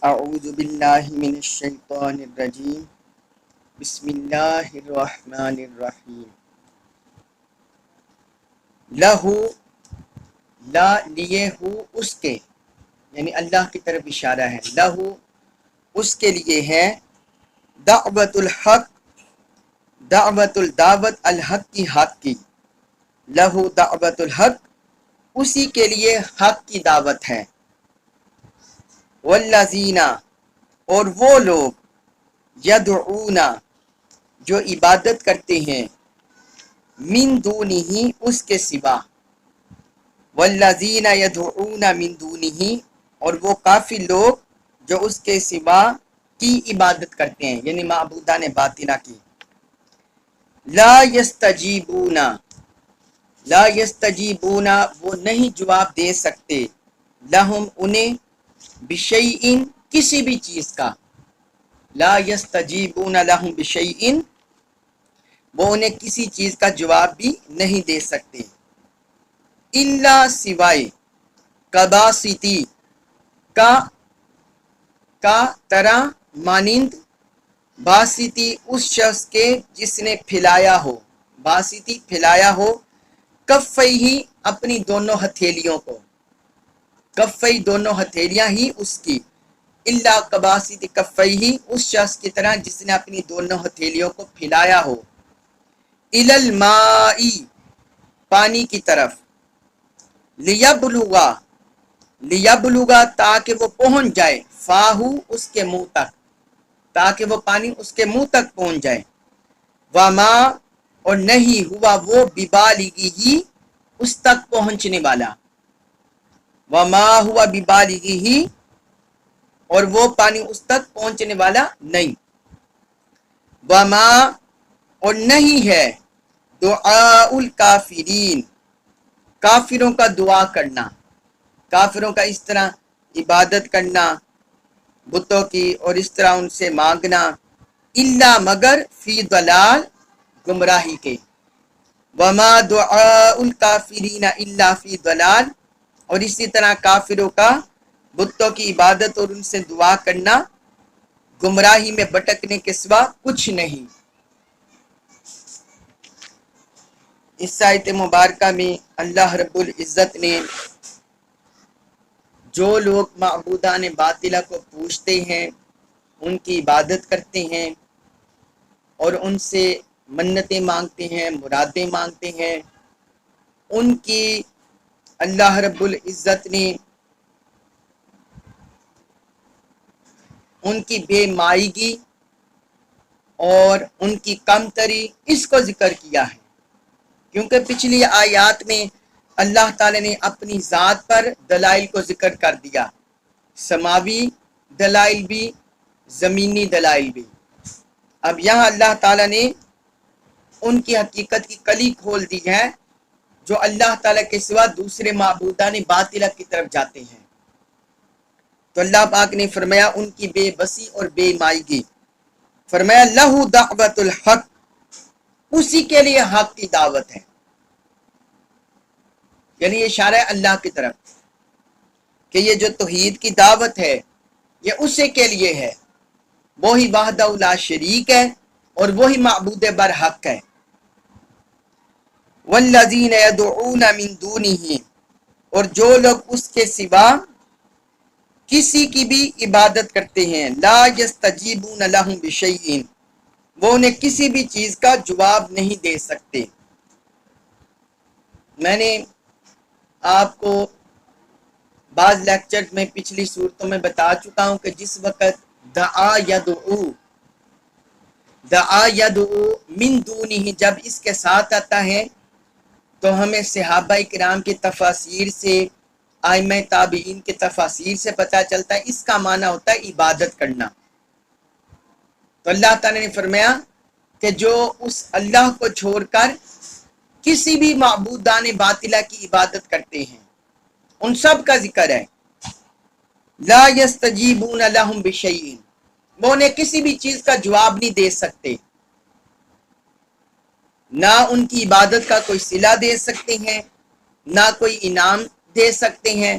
اعوذ باللہ من الشیطان الرجیم بسم اللہ الرحمن الرحیم لہو لا لیے ہو اس کے یعنی اللہ کی طرف اشارہ ہے لہو اس کے لیے ہے دعوت الحق دعوت الحق کی حق کی لہو دعوت الحق اسی کے لیے حق کی دعوت ہے والذین اور وہ لوگ یدعون جو عبادت کرتے ہیں من دونہ اس کے سوا والذین یدعون من دونہ اور وہ کافی لوگ جو اس کے سوا کی عبادت کرتے ہیں یعنی معبودان باطنہ کی لا یستجیبون وہ نہیں جواب دے سکتے لہم انہیں بشیئن کسی بھی چیز کا لا یستجیبون لہم بشیئن وہ انہیں کسی چیز کا جواب بھی نہیں دے سکتے الا سوائے قباستی کا طرح مانند باسطی اس شخص کے جس نے پھیلایا ہو باسطی پھیلایا ہو کفیہ اپنی دونوں ہتھیلیوں کو کفی دونوں ہتھیلیاں ہی اس کی الا قباسط کفیہ اس شخص کی طرح جس نے اپنی دونوں ہتھیلیوں کو پھیلایا ہو الی الماء پانی کی طرف لیبلغا تاکہ وہ پہنچ جائے فاہو اس کے منہ تک تاکہ وہ پانی اس کے منہ تک پہنچ جائے وما اور نہیں ہوا وہ ببالغہ اس تک پہنچنے والا وما ہوا ببالغہ اور وہ پانی اس تک پہنچنے والا نہیں وما اور نہیں ہے دعاء الکافرین کافروں کا دعا کرنا کافروں کا اس طرح عبادت کرنا بتوں کی اور اس طرح ان سے مانگنا الا مگر فی ضلال گمراہی کے وما دعاء الکافرین الا فی ضلال اور اسی طرح کافروں کا بتوں کی عبادت اور ان سے دعا کرنا گمراہی میں بھٹکنے کے سوا کچھ نہیں اس آیت مبارکہ میں اللہ رب العزت نے جو لوگ معبودان باطلہ کو پوجتے ہیں ان کی عبادت کرتے ہیں اور ان سے منتیں مانگتے ہیں مرادیں مانگتے ہیں ان کی اللہ رب العزت نے ان کی بے مائیگی اور ان کی کمتری اس کو ذکر کیا ہے کیونکہ پچھلی آیات میں اللہ تعالی نے اپنی ذات پر دلائل کو ذکر کر دیا سماوی دلائل بھی زمینی دلائل بھی اب یہاں اللہ تعالی نے ان کی حقیقت کی کلی کھول دی ہے جو اللہ تعالی کے سوا دوسرے معبودان باطلہ کی طرف جاتے ہیں تو اللہ پاک نے فرمایا ان کی بے بسی اور بے مائیگی فرمایا لہو دعوت الحق اسی کے لیے حق کی دعوت ہے یعنی یہ اشارہ ہے اللہ کی طرف کہ یہ جو توحید کی دعوت ہے یہ اسی کے لیے ہے وہی وحدہ لا شریک ہے اور وہی معبود برحق ہے والذین یدعون من دونہ اور جو لوگ اس کے سوا کسی کی بھی عبادت کرتے ہیں لا یستجیبون لہم بشیء وہ انہیں کسی بھی چیز کا جواب نہیں دے سکتے میں نے آپ کو بعض لیکچر میں پچھلی صورتوں میں بتا چکا ہوں کہ جس وقت دعا یدعو من دونہ جب اس کے ساتھ آتا ہے تو ہمیں صحابہ کرام کی تفاسیر سے ائمہ تابعین کے تفاسیر سے پتہ چلتا ہے اس کا معنی ہوتا ہے عبادت کرنا تو اللہ تعالی نے فرمایا کہ جو اس اللہ کو چھوڑ کر کسی بھی معبودان باطلہ کی عبادت کرتے ہیں ان سب کا ذکر ہے لا یستجیبون لہم بشیء وہ انہیں کسی بھی چیز کا جواب نہیں دے سکتے نہ ان کی عبادت کا کوئی صلہ دے سکتے ہیں نہ کوئی انعام دے سکتے ہیں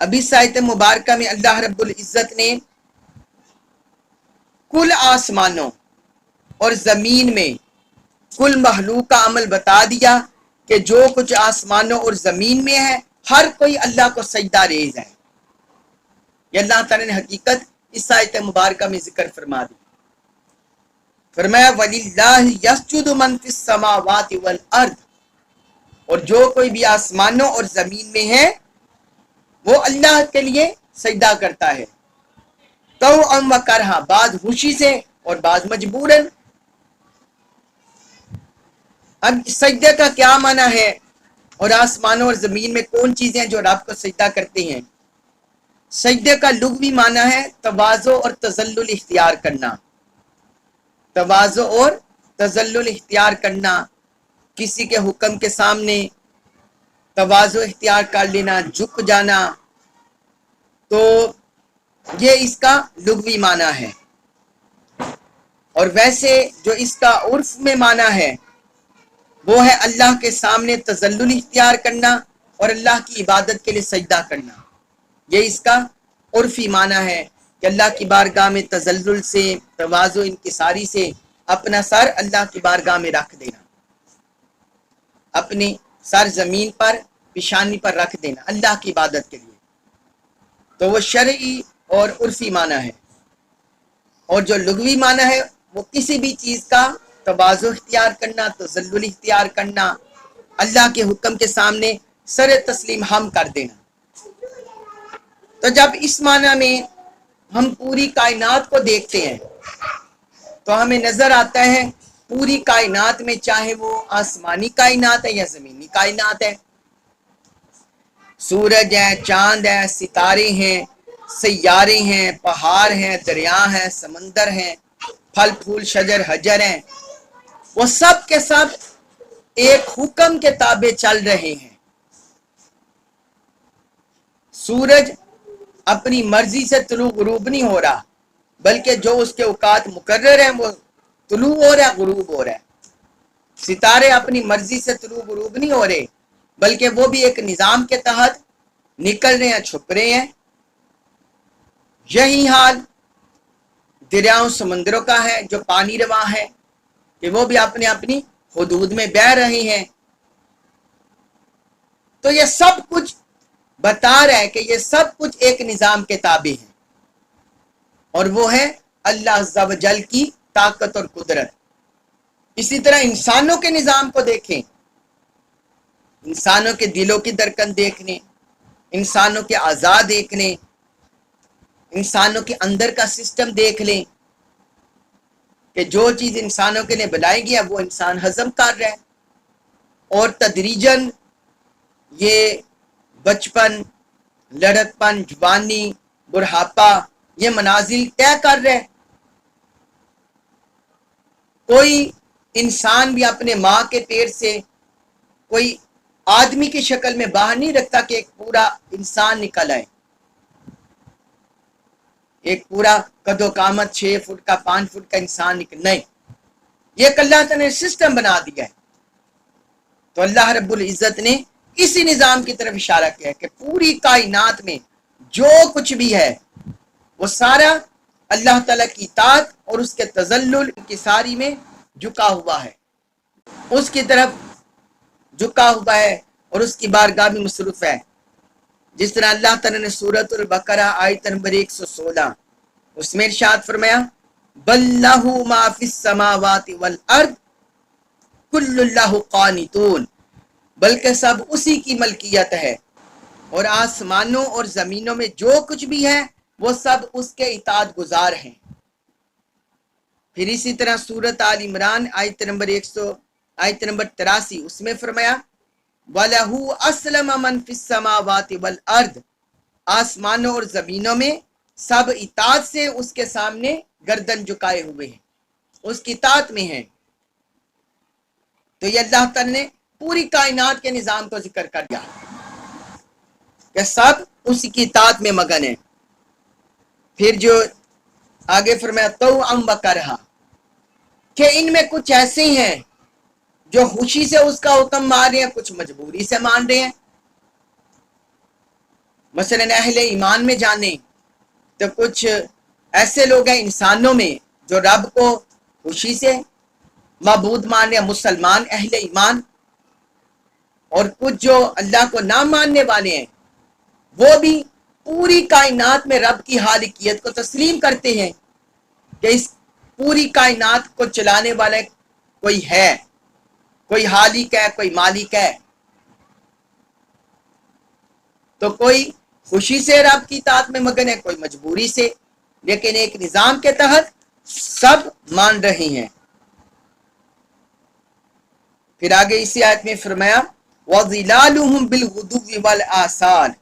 اب اس آیت مبارکہ میں اللہ رب العزت نے کل آسمانوں اور زمین میں کل مخلوق کا عمل بتا دیا کہ جو کچھ آسمانوں اور زمین میں ہے ہر کوئی اللہ کو سجدہ ریز ہے. یہ اللہ تعالیٰ نے حقیقت اس آیت مبارکہ میں ذکر فرما دی. فرمایا وَلِلَّهِ يَسْجُدُ مَن فِي السَّمَاوَاتِ وَالْأَرْضِ، اور جو کوئی بھی آسمانوں اور زمین میں ہے وہ اللہ کے لیے سجدہ کرتا ہے. طوعا وکرہا، بعض خوشی سے اور بعض مجبوراً. اب سجدے کا کیا معنی ہے اور آسمانوں اور زمین میں کون چیزیں جو رب کو سجدہ کرتے ہیں؟ سجدے کا لغوی معنی ہے تواضع اور تذلل اختیار کرنا. تواضع اور تذلل اختیار کرنا، کسی کے حکم کے سامنے تواضع اختیار کر لینا، جھک جانا، تو یہ اس کا لغوی معنی ہے. اور ویسے جو اس کا عرف میں معنی ہے وہ ہے اللہ کے سامنے تذلل اختیار کرنا اور اللہ کی عبادت کے لیے سجدہ کرنا. یہ اس کا عرفی معنی ہے کہ اللہ کی بارگاہ میں تذلل سے، تواضع انکساری سے اپنا سر اللہ کی بارگاہ میں رکھ دینا، اپنے سر زمین پر، پیشانی پر رکھ دینا اللہ کی عبادت کے لیے. تو وہ شرعی اور عرفی معنی ہے. اور جو لغوی معنی ہے وہ کسی بھی چیز کا تواضع اختیار کرنا، تذلل اختیار کرنا، اللہ کے حکم کے سامنے سر تسلیم ہم کر دینا. تو جب اس معنی میں ہم پوری کائنات کو دیکھتے ہیں تو ہمیں نظر آتا ہے پوری کائنات میں، چاہے وہ آسمانی کائنات ہے یا زمینی کائنات ہے، سورج ہے، چاند ہے، ستارے ہیں، سیارے ہیں، پہاڑ ہیں، دریا ہیں، سمندر ہیں، پھل پھول شجر حجر ہیں، وہ سب کے سب ایک حکم کے تابع چل رہے ہیں. سورج اپنی مرضی سے طلوع غروب نہیں ہو رہا، بلکہ جو اس کے اوقات مقرر ہیں وہ طلوع ہو رہا ہے، غروب ہو رہا ہے. ستارے اپنی مرضی سے طلوع غروب نہیں ہو رہے، بلکہ وہ بھی ایک نظام کے تحت نکل رہے ہیں، چھپ رہے ہیں. یہی حال دریاؤں سمندروں کا ہے جو پانی رواں ہے کہ وہ بھی اپنے اپنی حدود میں بہہ رہے ہیں. تو یہ سب کچھ بتا رہا ہے کہ یہ سب کچھ ایک نظام کے تابع ہے، اور وہ ہے اللہ عز و جل کی طاقت اور قدرت. اسی طرح انسانوں کے نظام کو دیکھیں، انسانوں کے دلوں کی دھڑکن دیکھنے، انسانوں کے اعضاء دیکھنے، انسانوں کے اندر کا سسٹم دیکھ لیں کہ جو چیز انسانوں کے لیے بنائی گئی ہے وہ انسان ہضم کر رہا ہے، اور تدریجاً یہ بچپن، لڑکپن، جوانی، بڑھاپا، یہ منازل طے کر رہے. کوئی انسان بھی اپنے ماں کے پیٹ سے کوئی آدمی کی شکل میں باہر نہیں رکھتا کہ ایک پورا انسان نکل آئے، ایک پورا قد و قامت 6 فٹ کا 5 فٹ کا انسان نکل، نہیں، یہ ایک اللہ تعالیٰ نے سسٹم بنا دیا ہے. تو اللہ رب العزت نے اسی نظام کی طرف اشارہ کیا ہے کہ پوری کائنات میں جو کچھ بھی ہے وہ سارا اللہ تعالیٰ کی اطاعت اور اس کے تذلل کی ساری میں جھکا ہوا ہے، اس کی طرف جھکا ہوا ہے اور اس کی بارگاہ میں مصروف ہے. جس طرح اللہ تعالیٰ نے سورۃ البقرہ آیت نمبر 116 اس میں ارشاد فرمایا بل لہ ما فی السماوات والارض کل اللہ قانتون، بلکہ سب اسی کی ملکیت ہے اور آسمانوں اور زمینوں میں جو کچھ بھی ہے وہ سب اس کے اطاعت گزار ہیں. پھر اسی طرح سورۃ آل عمران آیت نمبر 83 اس میں فرمایا وَلَهُ أَسْلَمَ مَنْ فِي السَّمَاوَاتِ وَالْأَرْضِ، آسمانوں اور زمینوں میں سب اطاعت سے اس کے سامنے گردن جھکائے ہوئے ہیں، اس کی اطاعت میں ہیں. تو یہ اللہ تعالی نے پوری کائنات کے نظام کو ذکر کر دیا کہ سب اسی کی اطاعت میں مگن ہیں. پھر جو آگے فرمایا طوعا وکرہا، کہ ان میں کچھ ایسے ہیں جو خوشی سے اس کا حکم مان رہے ہیں، کچھ مجبوری سے مان رہے ہیں. مثلاً اہل ایمان میں جانے تو کچھ ایسے لوگ ہیں انسانوں میں جو رب کو خوشی سے معبود مانے، مسلمان اہل ایمان، اور کچھ جو اللہ کو نہ ماننے والے ہیں وہ بھی پوری کائنات میں رب کی خالقیت کو تسلیم کرتے ہیں کہ اس پوری کائنات کو چلانے والا کوئی ہے، کوئی خالق ہے، کوئی مالک ہے۔ تو کوئی خوشی سے رب کی اطاعت میں مگن ہے، کوئی مجبوری سے، لیکن ایک نظام کے تحت سب مان رہے ہیں۔ پھر آگے اسی آیت میں فرمایا وَظِلَالُهُمْ بِالْغُدُوِّ وَالْآصَالِ،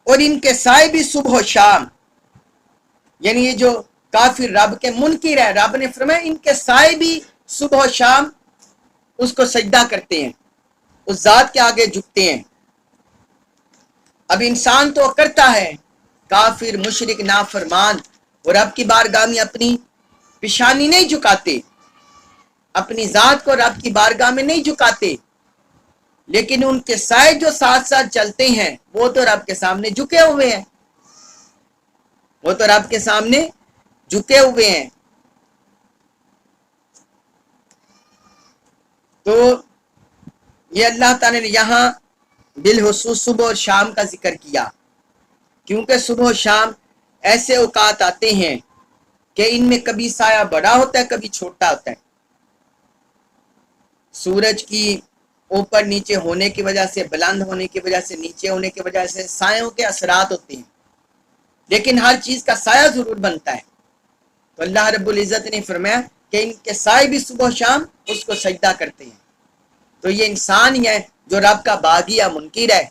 اور ان کے سائے بھی صبح و شام، یعنی یہ جو کافر رب کے منکر ہے، رب نے فرمایا ان کے سائے بھی صبح و شام اس کو سجدہ کرتے ہیں، اس ذات کے آگے جھکتے ہیں۔ اب انسان تو کرتا ہے، کافر مشرک نافرمان، اور رب کی بارگاہ میں اپنی پیشانی نہیں جھکاتے، اپنی ذات کو رب کی بارگاہ میں نہیں جھکاتے، لیکن ان کے سائے جو ساتھ ساتھ چلتے ہیں وہ تو رب کے سامنے جھکے ہوئے ہیں، وہ تو رب کے سامنے جھکے ہوئے ہیں۔ تو یہ اللہ تعالی نے یہاں بالخصوص صبح اور شام کا ذکر کیا، کیونکہ صبح و شام ایسے اوقات آتے ہیں کہ ان میں کبھی سایہ بڑا ہوتا ہے، کبھی چھوٹا ہوتا ہے۔ سورج کی اوپر نیچے ہونے کی وجہ سے، بلند ہونے کی وجہ سے، نیچے ہونے کی وجہ سے سایوں کے اثرات ہوتے ہیں، لیکن ہر چیز کا سایہ ضرور بنتا ہے۔ تو اللہ رب العزت نے فرمایا کہ ان کے سائے بھی صبح و شام اس کو سجدہ کرتے ہیں۔ تو یہ انسان ہی ہے جو رب کا باغی یا منکر ہے۔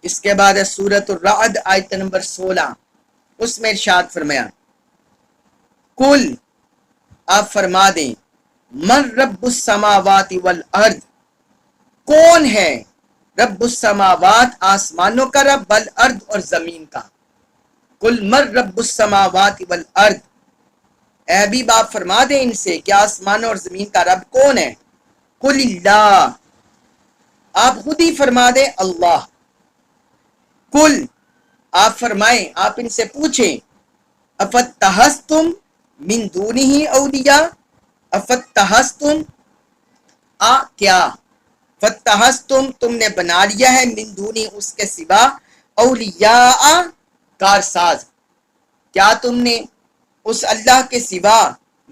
اس کے بعد سورۃ الرعد آیت نمبر 16، اس میں ارشاد فرمایا کل، آپ فرما دیں، من رب السماوات والارض، کون ہے رب السماوات آسمانوں کا رب، والارض اور زمین کا۔ کل من رب السماوات والارض، اے حبیب آپ فرما دیں ان سے کہ آسمانوں اور زمین کا رب کون ہے۔ قل اللہ، آپ خود ہی فرما دیں اللہ۔ کل، آپ فرمائیں، آپ ان سے پوچھیں، افتحستم من دونہ اولیاء، افتحستم کیا، فتحستم تم نے بنا لیا ہے، من دونی اس کے سوا، اولیاء کارساز، کیا تم نے اس اللہ کے سوا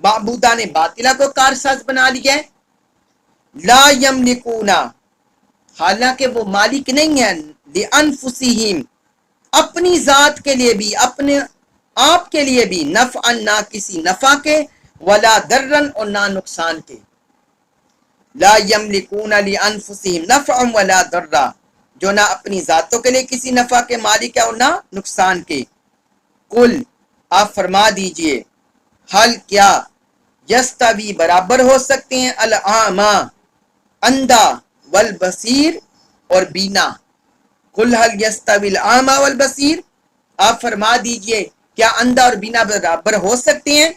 معبودان باطلہ کو کارساز بنا لیا ہے۔ لا یملکون، حالانکہ وہ مالک نہیں ہیں، لانفسہم، اپنی ذات کے لیے بھی، اپنے آپ کے لیے بھی، نفعا، نہ کسی نفع کے، ولا ضررا، اور نہ نقصان کے۔ لا یملکون لانفسہم نفعا ولا ضررا، جو نہ اپنی ذاتوں کے لیے کسی نفع کے مالک ہے اور نہ نقصان کے۔ قل، آپ فرما دیجئے، حل کیا، یستوی برابر ہو سکتے ہیں، الاعمی اندھا، والبصیر اور بینا۔ قل حل یستوی الاعمی والبصیر، آپ فرما دیجئے کیا اندھا اور بینا برابر ہو سکتے ہیں،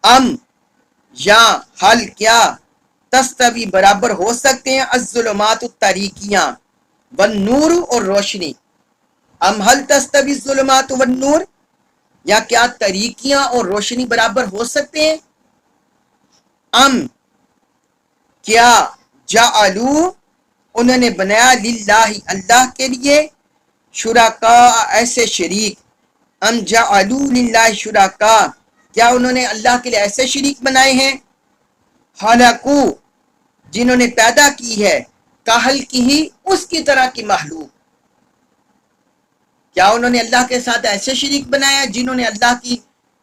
ام یا حل کیا تستوی برابر ہو سکتے ہیں، الظلمات تاریکیاں، والنور اور روشنی۔ ام حل تستوی الظلمات والنور، یا کیا تاریکیاں اور روشنی برابر ہو سکتے ہیں۔ ام کیا جعلو انہوں نے بنایا، للہ اللہ کے لیے، شرکاء ایسے شریک، ام جعلو للہ شرکاء، کیا انہوں نے اللہ کے لیے ایسے شریک بنائے ہیں، خلقو جنہوں نے پیدا کی ہے، کاہل کی ہی اس کی طرح کی مخلوق، کیا انہوں نے اللہ کے ساتھ ایسے شریک بنایا جنہوں نے اللہ کی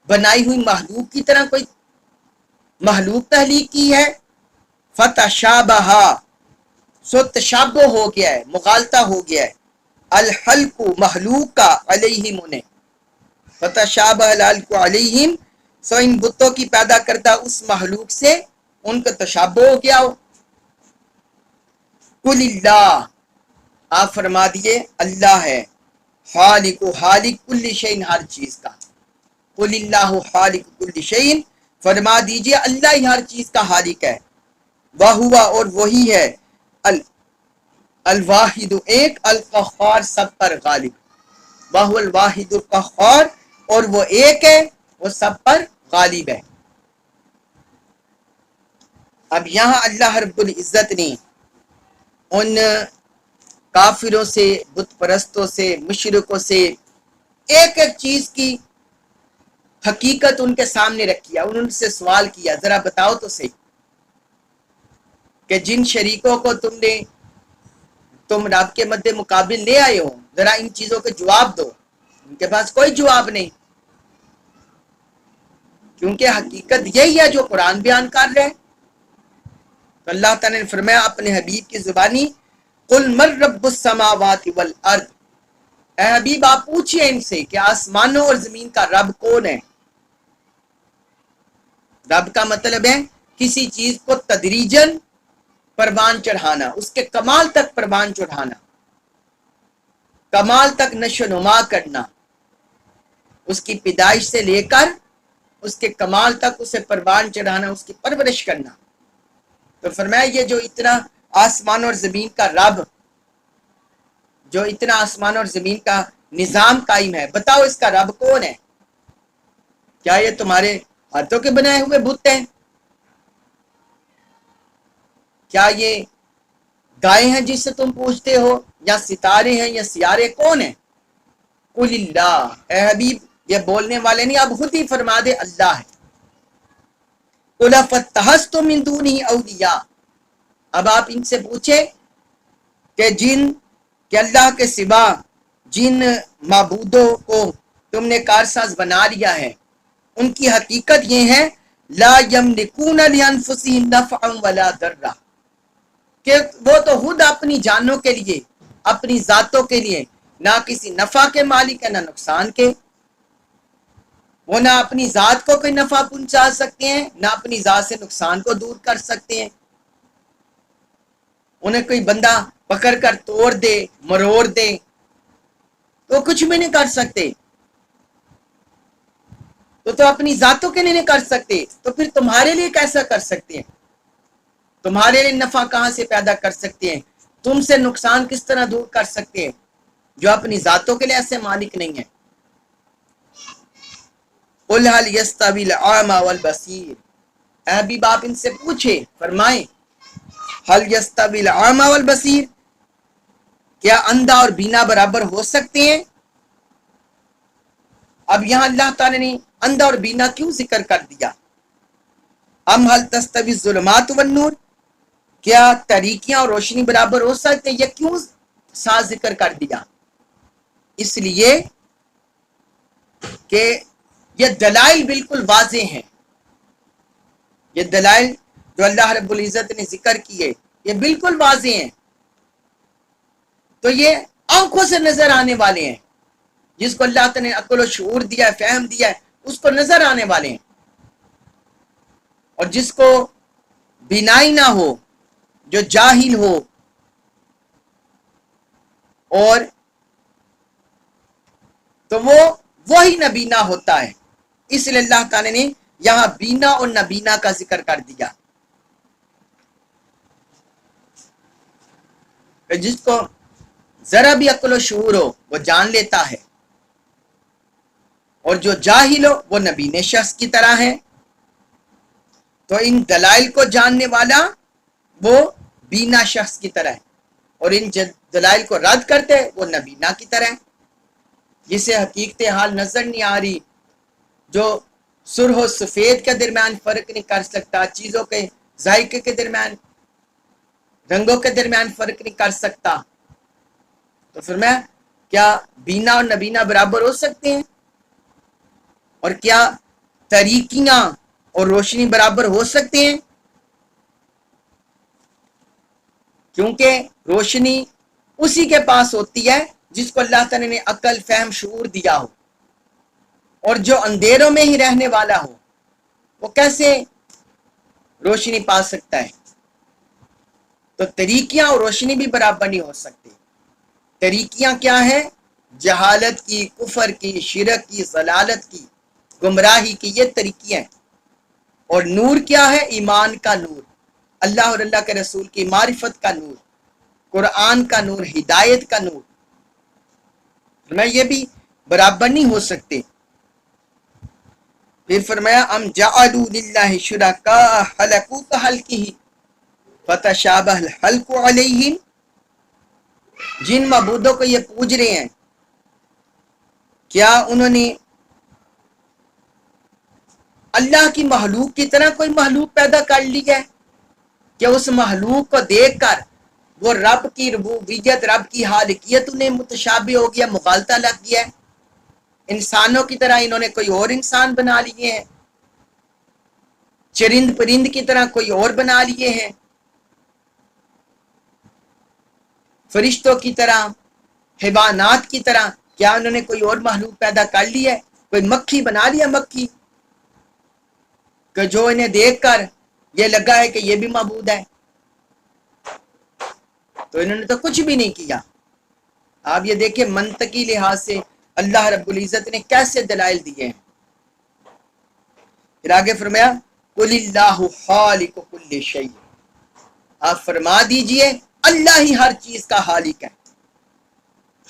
بنائی ہوئی مخلوق کی طرح کوئی مخلوق تخلیق کی ہے۔ فتشابہ، سو تشابہ ہو گیا ہے، مغالطہ ہو گیا ہے، الحلق مخلوق کا، علیہم انہیں، فتشابہ الحلق علیہم، سو ان بتوں کی پیدا کردہ اس مخلوق سے ان کا تشابہ ہو گیا ہو۔ قل اللہ، آپ فرما دیے اللہ ہے، خالق کل شیء، ہر چیز کا۔ قل اللہ خالق کل شیء، فرما دیجئے اللہ ہی ہر چیز کا خالق ہے، وہوا اور وہی ہے، الواحد ایک، القہار سب پر غالب، وہو الواحد القہار اور وہ ایک ہے، وہ سب پر غالب ہے۔ اب یہاں اللہ رب العزت نے ان کافروں سے، بت پرستوں سے، مشرکوں سے ایک ایک چیز کی حقیقت ان کے سامنے رکھی ہے، ان سے سوال کیا ذرا بتاؤ تو صحیح کہ جن شریکوں کو تم رب کے مد مقابل لے آئے ہو، ذرا ان چیزوں کے جواب دو۔ ان کے پاس کوئی جواب نہیں، کیونکہ حقیقت یہی ہے جو قرآن بیان کر رہے ہیں۔ تو اللہ تعالیٰ نے فرمایا اپنے حبیب کی زبانی، قل من رب السماوات والارض، اے حبیب آپ پوچھئے ان سے کہ آسمانوں اور زمین کا رب کون ہے۔ رب کا مطلب ہے کسی چیز کو تدریجاً پروان چڑھانا، اس کے کمال تک پروان چڑھانا، کمال تک نشو و نما کرنا، اس کی پیدائش سے لے کر اس کے کمال تک اسے پروان چڑھانا، اس کی پرورش کرنا۔ تو فرمایا یہ جو اتنا آسمان اور زمین کا رب، جو اتنا آسمان اور زمین کا نظام قائم ہے، بتاؤ اس کا رب کون ہے؟ کیا یہ تمہارے ہاتھوں کے بنائے ہوئے بت ہیں؟ کیا یہ گائے ہیں جس سے تم پوچھتے ہو، یا ستارے ہیں، یا سیارے کون ہیں؟ قل اللہ، اے حبیب یہ بولنے والے نہیں، اب خود ہی فرما دے اللہ ہے۔ قل فتخذتم من دونہ اولیاء، اب آپ ان سے پوچھے کہ اللہ کے سوا جن معبودوں کو تم نے کارساز بنا لیا ہے، ان کی حقیقت یہ ہے لا یملکون لانفسہم نفعا ولا ضرا، کہ وہ تو خود اپنی جانوں کے لیے، اپنی ذاتوں کے لیے نہ کسی نفع کے مالک ہے نہ نقصان کے۔ وہ نہ اپنی ذات کو کوئی نفع پہنچا سکتے ہیں، نہ اپنی ذات سے نقصان کو دور کر سکتے ہیں۔ انہیں کوئی بندہ پکڑ کر توڑ دے، مروڑ دے تو کچھ بھی نہیں کر سکتے، تو اپنی ذاتوں کے لیے نہیں کر سکتے، تو پھر تمہارے لیے کیسا کر سکتے ہیں؟ تمہارے لیے نفع کہاں سے پیدا کر سکتے ہیں؟ تم سے نقصان کس طرح دور کر سکتے ہیں جو اپنی ذاتوں کے لیے ایسے مالک نہیں ہیں؟ قل هل يستوي الاعمى والبصير، اے حبیب آپ ان سے پوچھے، فرمائیں هل يستوي الاعمى والبصير، کیا اندھا اور بینا برابر ہو سکتے ہیں؟ اب یہاں اللہ تعالی نے اندھا اور بینا کیوں ذکر کر دیا؟ ام هل تستوي الظلمات والنور، کیا تاریکیاں اور روشنی برابر ہو سکتے ہیں؟ یہ کیوں ساتھ ذکر کر دیا؟ اس لیے کہ یہ دلائل بالکل واضح ہیں، یہ دلائل جو اللہ رب العزت نے ذکر کیے یہ بالکل واضح ہیں، تو یہ آنکھوں سے نظر آنے والے ہیں۔ جس کو اللہ تعالی نے عقل و شعور دیا ہے، فہم دیا ہے، اس کو نظر آنے والے ہیں، اور جس کو بینائی نہ ہو، جو جاہل ہو، اور تو وہ وہی نبینا ہوتا ہے۔ اس لیے اللہ تعالی نے یہاں بینا اور نبینا کا ذکر کر دیا، کہ جس کو ذرا بھی عقل و شعور ہو وہ جان لیتا ہے، اور جو جاہل ہو وہ نبینے شخص کی طرح ہے۔ تو ان دلائل کو جاننے والا وہ بینا شخص کی طرح ہے، اور ان دلائل کو رد کرتے وہ نبینا کی طرح ہے، جسے حقیقت حال نظر نہیں آ رہی، جو سرخ و سفید کے درمیان فرق نہیں کر سکتا، چیزوں کے ذائقے کے درمیان، رنگوں کے درمیان فرق نہیں کر سکتا، تو فرمایا کیا بینا اور نبینا برابر ہو سکتے ہیں؟ اور کیا تاریکیاں اور روشنی برابر ہو سکتے ہیں؟ کیونکہ روشنی اسی کے پاس ہوتی ہے جس کو اللہ تعالی نے عقل، فہم، شعور دیا ہو، اور جو اندھیروں میں ہی رہنے والا ہو وہ کیسے روشنی پا سکتا ہے؟ تو طریقیاں اور روشنی بھی برابر نہیں ہو سکتے۔ طریقیاں کیا ہے؟ جہالت کی، کفر کی، شرک کی، ضلالت کی، گمراہی کی، یہ طریقیاں ہیں۔ اور نور کیا ہے؟ ایمان کا نور، اللہ اور اللہ کے رسول کی معرفت کا نور، قرآن کا نور، ہدایت کا نور، فرمایا یہ بھی برابر نہیں ہو سکتے۔ پھر فرمایا ام جعلوا للہ شرکاء خلقوا کخلقہ فتشابہ الخلق علیہم، جن معبودوں کو یہ پوج رہے ہیں کیا انہوں نے اللہ کی مخلوق کی طرح کوئی مخلوق پیدا کر لی ہے کہ اس مخلوق کو دیکھ کر وہ رب کی ربوبیت، رب کی خالقیت انہیں متشابہ ہو گیا، مغالطہ لگ گیا ہے۔ انسانوں کی طرح انہوں نے کوئی اور انسان بنا لیے ہیں، چرند پرند کی طرح کوئی اور بنا لیے ہیں، فرشتوں کی طرح، حیوانات کی طرح کیا انہوں نے کوئی اور مخلوق پیدا کر لی ہے؟ کوئی مکھی بنا لیا، مکھی کہ جو انہیں دیکھ کر یہ لگا ہے کہ یہ بھی معبود ہے؟ تو انہوں نے تو کچھ بھی نہیں کیا۔ آپ یہ دیکھیں منطقی لحاظ سے اللہ رب العزت نے کیسے دلائل دیے ہیں۔ پھر آگے فرمایا قل اللہ خالق کل شیء، آپ فرما دیجئے اللہ ہی ہر چیز کا خالق ہے،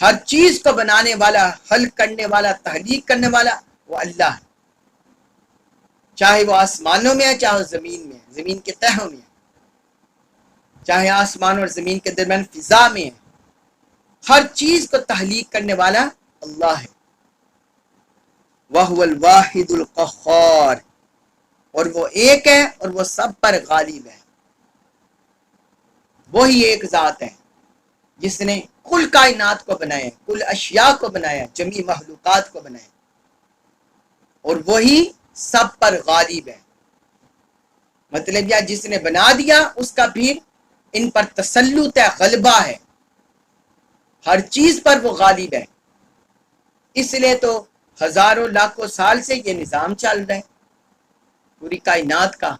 ہر چیز کو بنانے والا، خلق کرنے والا، تخلیق کرنے والا وہ اللہ ہے، چاہے وہ آسمانوں میں ہے، چاہے وہ زمین میں ہے، زمین کے تہوں میں ہے، چاہے آسمان اور زمین کے درمیان فضا میں ہے، ہر چیز کو تخلیق کرنے والا اللہ ہے۔ وَهُوَ الْوَاحِدُ الْقَهَّارُ، اور وہ ایک ہے اور وہ سب پر غالب ہے۔ وہی ایک ذات ہے جس نے کل کائنات کو بنایا، کل اشیاء کو بنایا، جمیع مخلوقات کو بنایا، اور وہی سب پر غالب ہے۔ مطلب یہ جس نے بنا دیا اس کا پھر ان پر تسلط ہے، غلبہ ہے، ہر چیز پر وہ غالب ہے۔ اس لیے تو ہزاروں لاکھوں سال سے یہ نظام چل رہا ہے پوری کائنات کا۔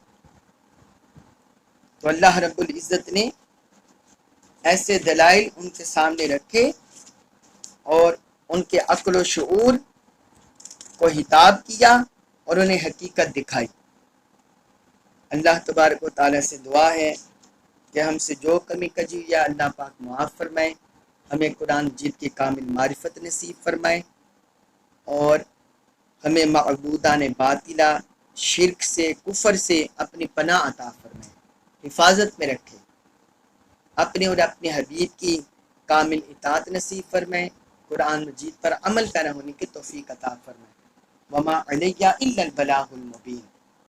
تو اللہ رب العزت نے ایسے دلائل ان کے سامنے رکھے اور ان کے عقل و شعور کو خطاب کیا اور انہیں حقیقت دکھائی۔ اللہ تبارک و تعالیٰ سے دعا ہے کہ ہم سے جو کمی کجی یا اللہ پاک معاف فرمائے، ہمیں قرآن مجید کی کامل معرفت نصیب فرمائے اور ہمیں معبودان باطلہ، شرک سے، کفر سے اپنی پناہ عطا فرمائے، حفاظت میں رکھے، اپنے اور اپنے حبیب کی کامل اطاعت نصیب فرمائے، قرآن مجید پر عمل پیرا ہونے کی توفیق عطا فرمائے۔ وما علیہ الا البلاغ المبین۔